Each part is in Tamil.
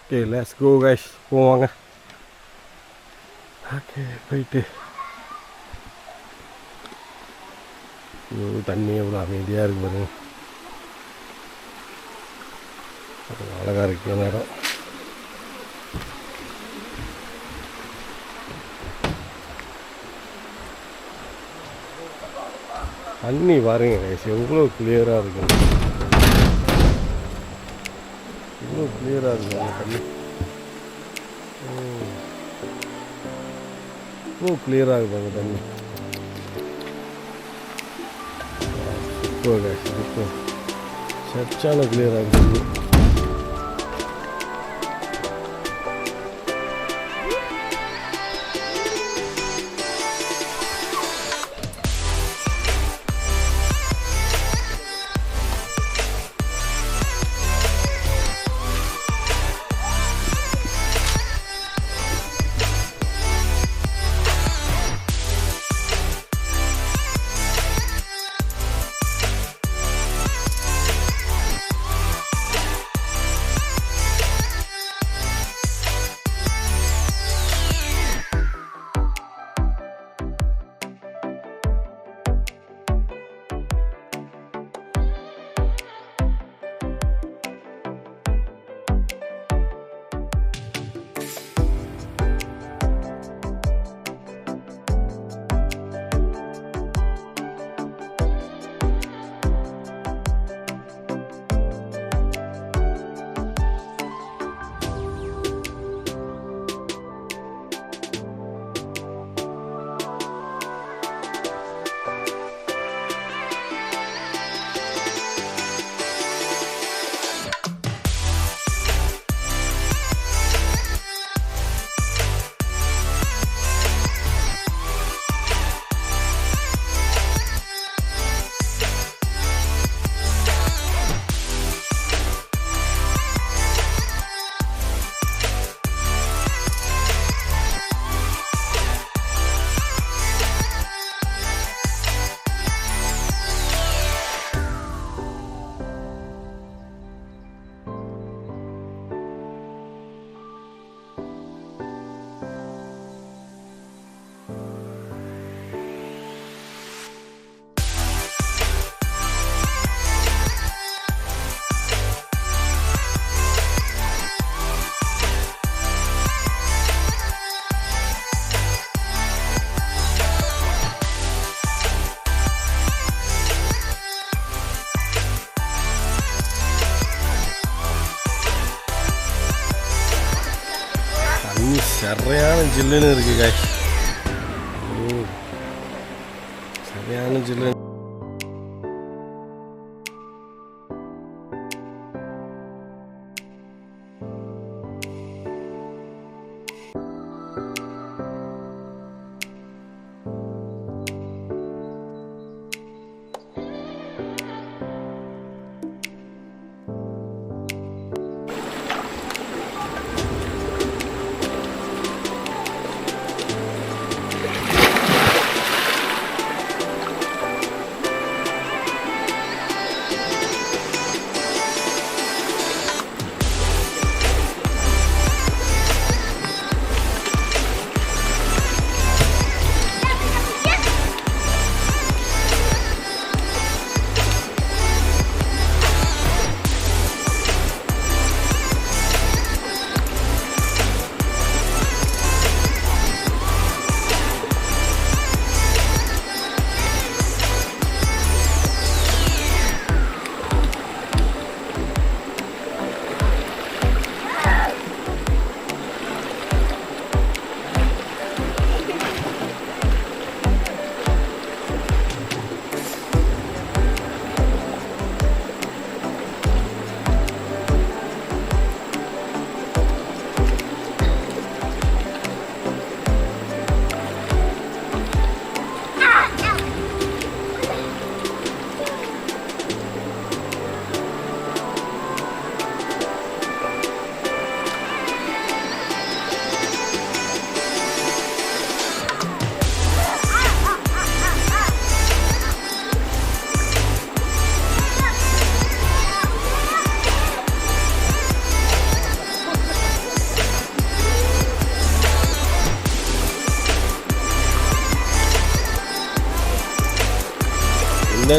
ஓகே லெட்ஸ் கோ கைஸ் போவாங்க. ஓகே போயிட்டு தண்ணி எவ்வளோ அமைதியாக இருக்கு பாருங்க. அழகாக இருக்கு நேரம். தண்ணி பாருங்க கைஸ் எவ்வளோ கிளியராக இருக்கு. இவ்வளோ கிளியராக இருக்கு தண்ணி. இவ்வளோ கிளியராக இருப்பாங்க தண்ணி. Super guys super. சச்சான கிளியராக இருக்கு தண்ணி. சரியான ஜில்லுன்னு இருக்கு காய். சரியான ஜில்லு.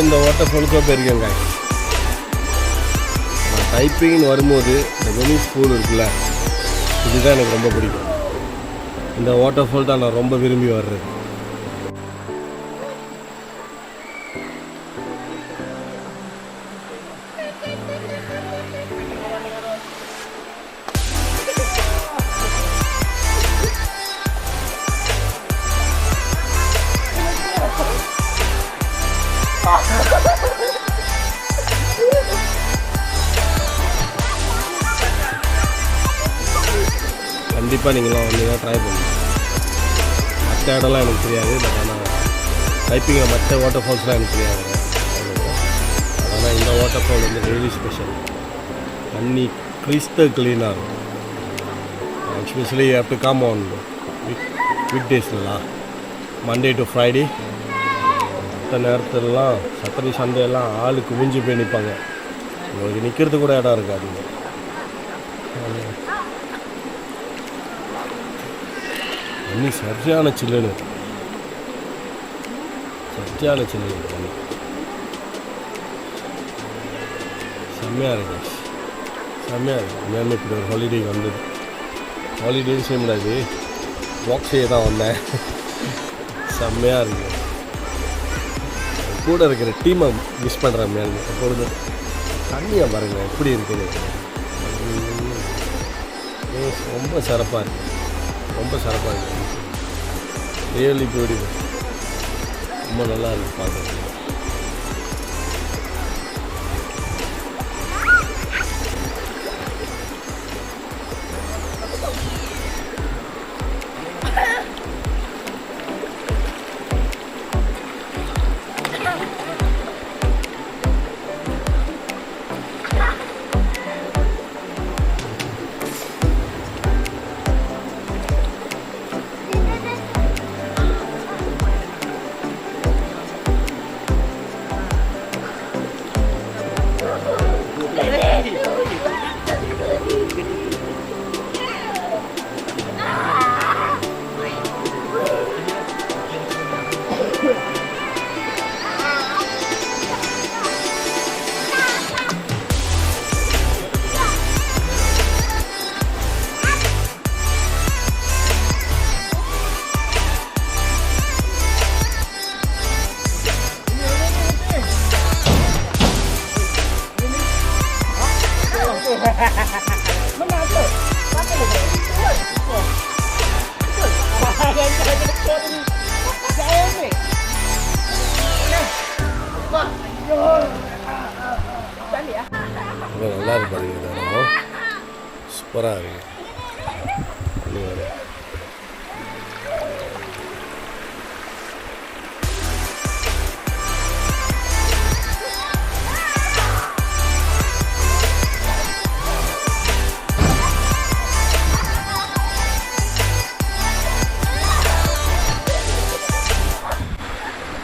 இந்த வாட்டர் ஃபாலுக்காக போயிருக்கேங்க. நான் டைப்பிங்னு வரும்போது இந்த வெனிஸ் பூல் இருக்குல்ல, இதுதான் எனக்கு ரொம்ப பிடிக்கும். இந்த வாட்டர் ஃபால் தான் நான் ரொம்ப விரும்பி வர்றது. கண்டிப்பாக நீங்களாம் வந்து ட்ரை பண்ணுங்கள். மற்ற இடம்லாம் எனக்கு தெரியாது, பட் ஆனால் டைப்பிங்கில் மற்ற வாட்டர் ஃபால்ஸ்லாம் எனக்கு தெரியாது. அதனால் இந்த வாட்டர் ஃபால் வந்து ரியலி ஸ்பெஷல். தண்ணி கிறிஸ்டல் க்ளீனாக இருக்கும். Especially have to come on week டேஸ்லாம், மண்டே டு ஃப்ரைடே. மற்ற நேரத்துலலாம் சாட்டர்டே சண்டே எல்லாம் ஆளு குவிஞ்சு போய் நிற்பாங்க. உங்களுக்கு நிற்கிறது கூட இடம் இருக்காது. தண்ணி சரியான சில்லுன்னு, சரியான சில்லுன்னு தண்ணி, செம்மையாக இருக்கு, செம்மையாக இருக்குது. உண்மையாலுமே இப்படி ஒரு ஹாலிடேக்கு வந்தது. ஹாலிடேன்னு செய்ய முடியாது, வாக் செய்ய தான் வந்தேன். செம்மையாக இருக்குது. கூட இருக்கிற டீமை மிஸ் பண்ணுறேன். மேலே எப்பொழுது தண்ணியை பாருங்கள் எப்படி இருக்குது. ரொம்ப சிறப்பாக இருக்குது, ரொம்ப சிறப்பாக இருக்குது. Really beautiful. ரொம்ப நல்லா இருக்குது பார்க்குறது. நல்லா இருப்பாங்க, சூப்பராக இருக்கு.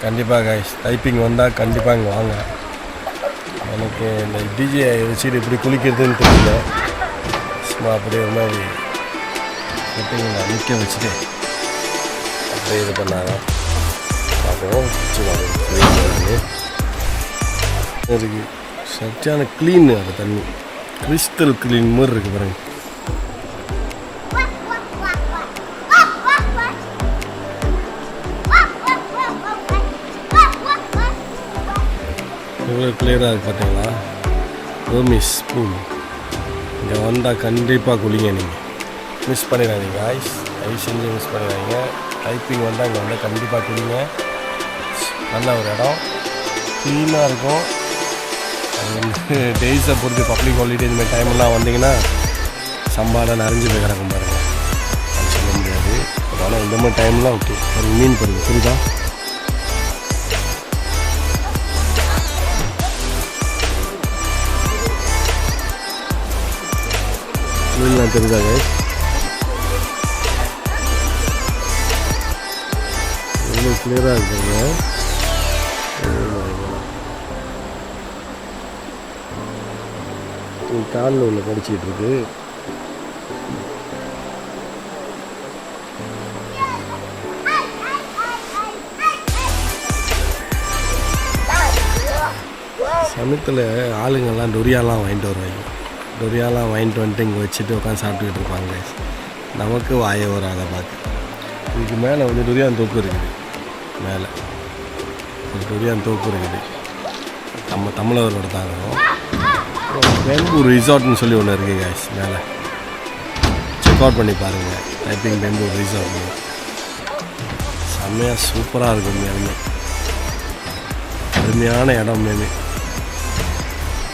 கண்டிப்பாக கைஸ், டைப்பிங் வந்தால் கண்டிப்பாக இங்கே வாங்க. எனக்கு இந்த டிஜே வச்சுட்டு எப்படி குளிக்கிறதுன்னு தெரியல. சும்மா அப்படியே ஒரு மாதிரி செட்டிங் நிற்க வச்சுட்டு அப்படியே இது பண்ணாங்க. பார்ப்போம். சும்மா இருக்குது, சரியான க்ளீன். அது தண்ணி கிறிஸ்டல் க்ளீன் மாதிரி இருக்குது பாருங்க. எவ்வளோ கிளியராக இருக்குது பார்த்தீங்களா. Hermes pool. இங்கே வந்தால் கண்டிப்பாக குளிங்க. நீங்கள் மிஸ் பண்ணிடாதீங்க காய்ஸ், தயவு செஞ்சு மிஸ் பண்ணிடாதீங்க. டைப்பிங் வந்தால் இங்கே வந்தால் கண்டிப்பாக குளிங்க. நல்ல ஒரு இடம், க்ளீனாக இருக்கும். அது வந்து டேஸை பொறுத்து பப்ளிக் ஹாலிடே இந்த மாதிரி டைமெல்லாம் வந்தீங்கன்னா சம்பாடை நிறைஞ்சு போய் கிடக்கும் பாருங்கள். அது சொல்ல முடியாது. ஆனால் இந்த மாதிரி டைம்லாம் ஓகே. ஒரு மீன் பாருங்கள், புரியுதா? மீன்லாம் தெரிஞ்சாங்க. எவ்வளோ கிளியராக இருக்குங்க. காலில் உள்ள கடிச்சிட்டு இருக்கு. சமயத்தில் ஆளுங்கள்லாம் டொரியாலாம் வாங்கிட்டு வருவாங்க. டொரியாலாம் வாங்கிட்டு வந்துட்டு இங்கே வச்சுட்டு உட்காந்து சாப்பிட்டுக்கிட்டு இருப்பாங்க. நமக்கு வாய வரும் அதை பார்த்து. இதுக்கு மேலே வந்து டொரியான் தோப்பு இருக்குது. மேலே ஒரு டொரியான் தோப்பு இருக்குது. நம்ம தமிழர்களோட தாங்க. பெம்பு ரிசார்ட்னு சொல்லி ஒன்று இருக்குது காய்ஸ். மேலே செக் அவுட் பண்ணி பாருங்கள். டைப்பிங் பெம்பு ரிசார்ட்னு செம்மையாக சூப்பராக இருக்கும். உண்மையாலுமே அருமையான இடம். மேலே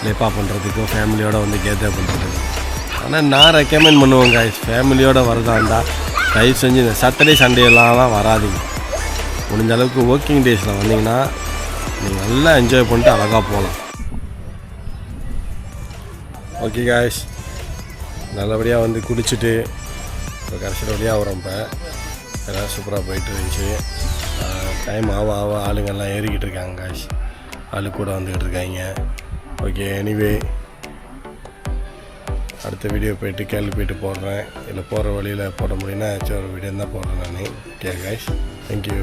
லேப்பா பண்ணுறதுக்கும் ஃபேமிலியோடு வந்து கேதர் பண்ணுறதுக்கும். ஆனால் நான் ரெக்கமெண்ட் பண்ணுவேன் காய்ஸ், ஃபேமிலியோடு வரதாண்டா தயவு செஞ்சு இந்த சாட்டர்டே சண்டேலாம் வராதிங்க. முடிஞ்ச அளவுக்கு ஒர்க்கிங் டேஸில் வந்தீங்கன்னா நீங்கள் நல்லா என்ஜாய் பண்ணிட்டு அழகாக போகலாம். ஓகே காய்ஸ், நல்லபடியாக வந்து குடிச்சிட்டு இப்போ கடைசியில் வழியாக வரோம். இப்போ எல்லாம் சூப்பராக போயிட்டு இருந்துச்சு. டைம் ஆக ஆளுங்கள்லாம் ஏறிக்கிட்டு இருக்காங்க காய்ஸ். ஆளு கூட வந்துக்கிட்டு இருக்காங்க. ஓகே, எனிவே அடுத்த வீடியோ போய்ட்டு கேள்வி போய்ட்டு போடுறேன். இல்லை போகிற வழியில் போட முடியும்னா ஏதாச்சும் ஒரு வீடியோ தான் போடுறேன் நான். Okay guys, thank you.